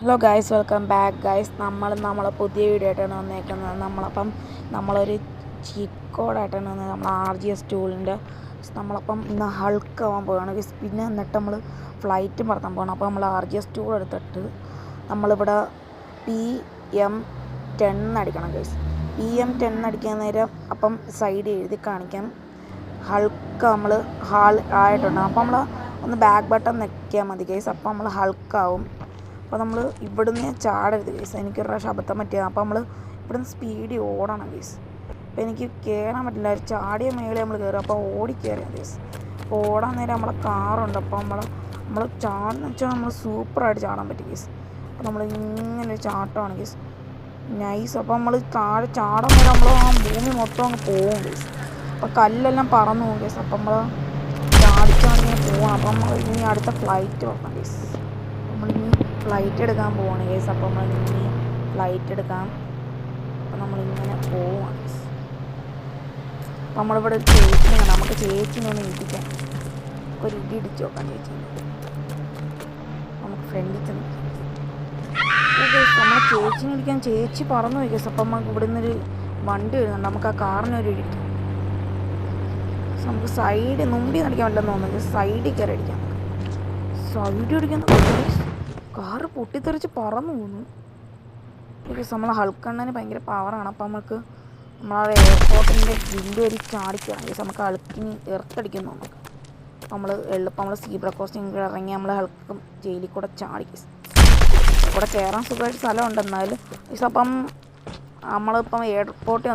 Hello guys, welcome back guys. നമ്മളെ പുതിയ video ആയിട്ടാണ് വന്നേക്കുന്നത്. നമ്മളൊരു ചീറ്റ് കോഡായിട്ടാണ് വന്നത്. നമ്മൾ RGS ടൂളിൻ്റെ ഇന്ന് ഹൾക്ക് ആവാൻ പോവുകയാണ് ഗൈസ്. പിന്നെ എന്നിട്ട് നമ്മൾ ഫ്ലൈറ്റ് പറത്താൻ പോകണം. അപ്പോൾ നമ്മൾ RGS ടൂൾ എടുത്തിട്ട് നമ്മളിവിടെ PM10 അടിക്കണം ഗൈസ്. PM10 അടിക്കാൻ നേരം അപ്പം സൈഡ് എഴുതി കാണിക്കാം ഹൾക്ക് നമ്മൾ ആയിട്ടുണ്ട്. അപ്പോൾ നമ്മൾ ഒന്ന് ബാക്ക് ബട്ടൺ ഞെക്കിയാൽ മതി ഗൈസ്. അപ്പോൾ നമ്മൾ ഹൾക്കാവും. അപ്പോൾ നമ്മൾ ഇവിടുന്ന് ചാടരുത് ഗൈസ്. എനിക്കൊരു പ്രാവശ്യം അബദ്ധം പറ്റിയത്. അപ്പോൾ നമ്മൾ ഇവിടുന്ന് സ്പീഡിൽ ഓടണം ഗൈസ്. അപ്പോൾ എനിക്ക് കയറാൻ പറ്റില്ല. ഒരു ചാടിയ മേളിൽ നമ്മൾ കയറും. അപ്പോൾ ഓടി കയറിയാൽ ഗൈസ്. അപ്പോൾ ഓടാൻ നേരം നമ്മളെ കാറുണ്ട്. അപ്പോൾ നമ്മൾ ചാടുന്ന വെച്ചാൽ നമ്മൾ സൂപ്പറായിട്ട് ചാടാൻ പറ്റും ഗൈസ്. അപ്പോൾ നമ്മൾ ഇങ്ങനെ ഒരു ചാട്ടമാണ് ഗൈസ്, നൈസ്. അപ്പോൾ നമ്മൾ താഴെ ചാടാൻ നേരം നമ്മൾ ആ ഭൂമി മൊത്തം അങ്ങ് പോകും ഗൈസ്. അപ്പോൾ കല്ലെല്ലാം പറന്നു പോകും ഗൈസ്. അപ്പോൾ നമ്മൾ ചാടിച്ചാടിങ്ങനെ പോകണം. അപ്പോൾ നമ്മൾ ഇനി അടുത്ത ഫ്ലൈറ്റ് വെക്കണം ഗൈസ്. നമ്മളിനി ഫ്ലൈറ്റ് എടുക്കാൻ പോവാണ് ഗൈസ്. അപ്പോൾ നമ്മളിനി ഫ്ലൈറ്റ് എടുക്കാം. അപ്പോൾ നമ്മളിങ്ങനെ പോവാണ് ഗൈസ്. അപ്പോൾ നമ്മളിവിടെ ഒരു ചേച്ചിനെ കാണാം. നമുക്ക് ചേച്ചിനെ ഒന്ന് ഇടിക്കാം. ഒരു ഇടിച്ച് നോക്കാം ചേച്ചിനെ. നമുക്ക് ഫ്രണ്ടിൽ ചെന്ന് ഗൈസ്. നമ്മൾ ചേച്ചിനെ ഇടിക്കാൻ ചേച്ചി പറന്നു പോയി ഗൈസ്. അപ്പം നമുക്ക് ഇവിടെ നിന്നൊരു വണ്ടി വരുന്നുണ്ട്. നമുക്ക് ആ കാറിനൊരു ഇടിക്കാം. നമുക്ക് സൈഡ് മുമ്പിൽ അടിക്കാൻ പറ്റില്ലെന്ന് തോന്നുന്നു. സൈഡിൽ കയറി അടിക്കാം. സൈഡ് അടിക്കാൻ കാറ് പൊട്ടിത്തെറിച്ച് പറന്നു പോകുന്നു ബിക്കോസ് നമ്മൾ ഹൾക്കണ്ണന് ഭയങ്കര പവറാണ്. അപ്പോൾ നമ്മളത് എയർപോർട്ടിൻ്റെ ഗ്രില്ല് വരി ചാടിക്കണം ബിക്കോസ് നമുക്ക് ഹൾക്കിന് എർത്തടിക്കുന്നു. നമ്മൾ സീബ്ര ക്രോസിംഗ് ഇറങ്ങി നമ്മൾ ഹൾക്ക് ജയിലിൽ കൂടെ ചാടിക്കും. ഇവിടെ കയറാൻ സുഖമായിട്ട് സ്ഥലമുണ്ട്. എന്നാലും അപ്പം നമ്മളിപ്പം എയർപോർട്ടിൽ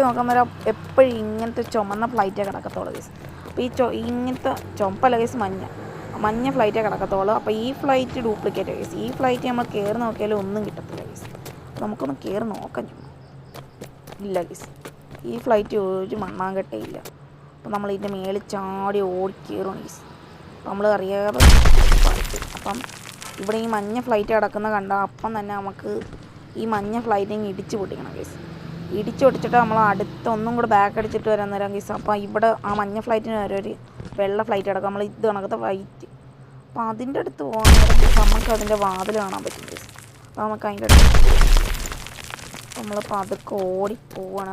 നോക്കാൻ നേരം എപ്പോഴും ഇങ്ങനത്തെ ചുമന്ന ഫ്ലൈറ്റേ കിടക്കത്തുള്ളൂ കേസ്. അപ്പോൾ ഇങ്ങനത്തെ ചുമപ്പല്ല കേസ്, മഞ്ഞ ഫ്ലൈറ്റേ കിടക്കത്തുള്ളൂ. അപ്പോൾ ഈ ഫ്ലൈറ്റ് ഡ്യൂപ്ലിക്കേറ്റ് കേസ്. ഈ ഫ്ലൈറ്റ് നമ്മൾ കയറി നോക്കിയാലും ഒന്നും കിട്ടത്തില്ല കേസ്. നമുക്കൊന്ന് കയറി നോക്കാൻ ഇല്ല കേസ്. ഈ ഫ്ലൈറ്റ് ഒരു മണ്ണാങ്കട്ടേ ഇല്ല. അപ്പോൾ നമ്മൾ ഇതിൻ്റെ മേളിൽ ചാടി ഓടി കയറും കേസ്. അപ്പോൾ നമ്മൾ അറിയാതെ അപ്പം ഇവിടെ ഈ മഞ്ഞ ഫ്ലൈറ്റ് കിടക്കുന്ന കണ്ടാൽ അപ്പം തന്നെ നമുക്ക് ഈ മഞ്ഞ ഫ്ലൈറ്റിങ് ഇടിച്ച് പൊട്ടിക്കണം കേസ്. ഇടിച്ച് പൊട്ടിച്ചിട്ട് നമ്മൾ ഒന്നും കൂടെ ബാക്ക് അടിച്ചിട്ട് വരാൻ നേരം കേസ്. അപ്പോൾ ഇവിടെ ആ മഞ്ഞ ഫ്ലൈറ്റിന് വരെ ഒരു വെള്ള ഫ്ലൈറ്റ് കിടക്കും. നമ്മൾ ഇത് കണക്കത്തെ വൈറ്റ്. അപ്പോൾ അതിൻ്റെ അടുത്ത് പോകാൻ നേരം കേസ് നമുക്ക് അതിൻ്റെ വാതിൽ കാണാൻ പറ്റും കേസ്. അപ്പോൾ നമുക്ക് അതിൻ്റെ അടുത്ത് നമ്മളിപ്പോൾ അതൊക്കെ ഓടിപ്പോവാണ്.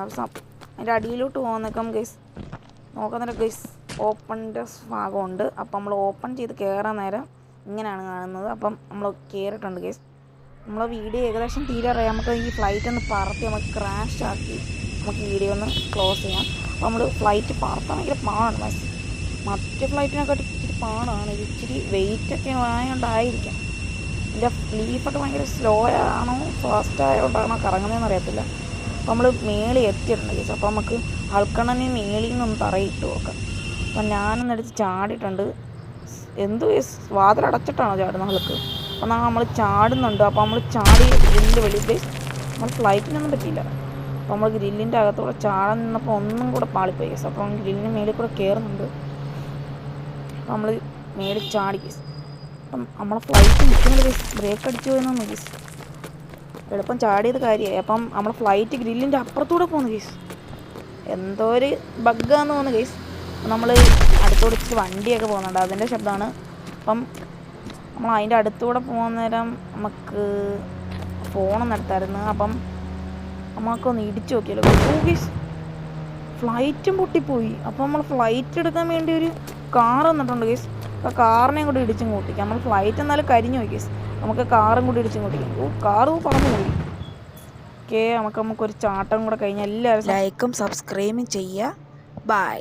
അതിൻ്റെ അടിയിലോട്ട് പോകുന്നേക്കാം കേസ്. നോക്കാൻ നേരം കേസ് ഓപ്പണിൻ്റെ ഭാഗമുണ്ട്. അപ്പം നമ്മൾ ഓപ്പൺ ചെയ്ത് കയറാൻ നേരം ഇങ്ങനെയാണ് കാണുന്നത്. അപ്പം നമ്മൾ കയറിയിട്ടുണ്ട് കേസ്. നമ്മൾ വീഡിയോ ഏകദേശം തീരാറായി. നമുക്ക് ഈ ഫ്ലൈറ്റ് ഒന്ന് പറത്തി നമുക്ക് ക്രാഷ് ആക്കി നമുക്ക് വീഡിയോ ഒന്ന് ക്ലോസ് ചെയ്യാം. അപ്പോൾ നമ്മൾ ഫ്ലൈറ്റ് പറത്താൻ ഭയങ്കര പാടാണ്. മറ്റേ ഫ്ലൈറ്റിനൊക്കെ ഇച്ചിരി പാടാണ്. ഇത് ഇച്ചിരി വെയിറ്റൊക്കെ ആയതുകൊണ്ടായിരിക്കാം. ഇതിൻ്റെ ലീഫൊക്കെ ഭയങ്കര സ്ലോ ആണോ ഫാസ്റ്റ് ആയതുകൊണ്ടാണോ കറങ്ങുന്നതെന്ന് അറിയത്തില്ല. അപ്പോൾ നമ്മൾ മേളിൽ എത്തിയിട്ടുണ്ട് കേസ്. അപ്പോൾ നമുക്ക് ഹൾക്കണ്ണന് മേളിൽ നിന്നൊന്ന് തറയിട്ട് നോക്കാം. അപ്പം ഞാനൊന്നെടുത്ത് ചാടിയിട്ടുണ്ട്. എന്തോ കേസ് വാതിലടച്ചിട്ടാണോ ചാടുന്നത് ഹൾക്ക്? അപ്പോൾ നമ്മൾ ചാടുന്നുണ്ട്. അപ്പോൾ നമ്മൾ ചാടി ഗ്രില്ലിൻ്റെ വെളിയിൽ നമ്മൾ ഫ്ലൈറ്റിനൊന്നും പറ്റിയില്ല. അപ്പോൾ നമ്മൾ ഗ്രില്ലിൻ്റെ അകത്തൂടെ ചാടാൻ നിന്നപ്പോൾ ഒന്നും കൂടെ പാളിപ്പോയി കേസ്. അപ്പോൾ ഗ്രില്ലിന് മേളിൽ കൂടെ കയറുന്നുണ്ട്. അപ്പോൾ നമ്മൾ മേളിൽ ചാടി കേസ്. അപ്പം നമ്മളെ ഫ്ലൈറ്റ് നിൽക്കുന്നത് കേസ് ബ്രേക്ക് അടിച്ചു പോയെന്നു കേസ്. എളുപ്പം ചാടിയത് കാര്യമായി. അപ്പം നമ്മളെ ഫ്ലൈറ്റ് ഗ്രില്ലിൻ്റെ അപ്പുറത്തൂടെ പോകുന്നു കേസ്. എന്തോ ഒരു ബഗ്ഗാന്ന് തോന്നുന്നു കേസ്. നമ്മൾ അടുത്തോടെ ഇച്ചിരി വണ്ടിയൊക്കെ പോകുന്നുണ്ട്, അതിൻ്റെ ശബ്ദമാണ്. അപ്പം നമ്മൾ അതിൻ്റെ അടുത്തൂടെ പോകുന്ന നേരം നമുക്ക് ഫോണൊന്നും എടുത്തായിരുന്നു. അപ്പം നമുക്കൊന്ന് ഇടിച്ചു നോക്കിയല്ലോ കേസ്. ഫ്ലൈറ്റും പൊട്ടിപ്പോയി. അപ്പോൾ നമ്മൾ ഫ്ലൈറ്റ് എടുക്കാൻ വേണ്ടി ഒരു കാർ വന്നിട്ടുണ്ട് കേസ്. അപ്പോൾ കാറിനെയും കൂടി ഇടിച്ചും കൂട്ടിക്കാം. നമ്മൾ ഫ്ലൈറ്റ് എന്നാലും കരിഞ്ഞു പോയി കേസ്. നമുക്ക് കാറും കൂടി ഇടിച്ചും കൂട്ടിക്കാം. കാറ് പറന്നു പോയി. നമുക്കൊരു ചാട്ടം കൂടെ കഴിഞ്ഞാൽ എല്ലാവരും ലൈക്കും സബ്സ്ക്രൈബും ചെയ്യുക. ബൈ.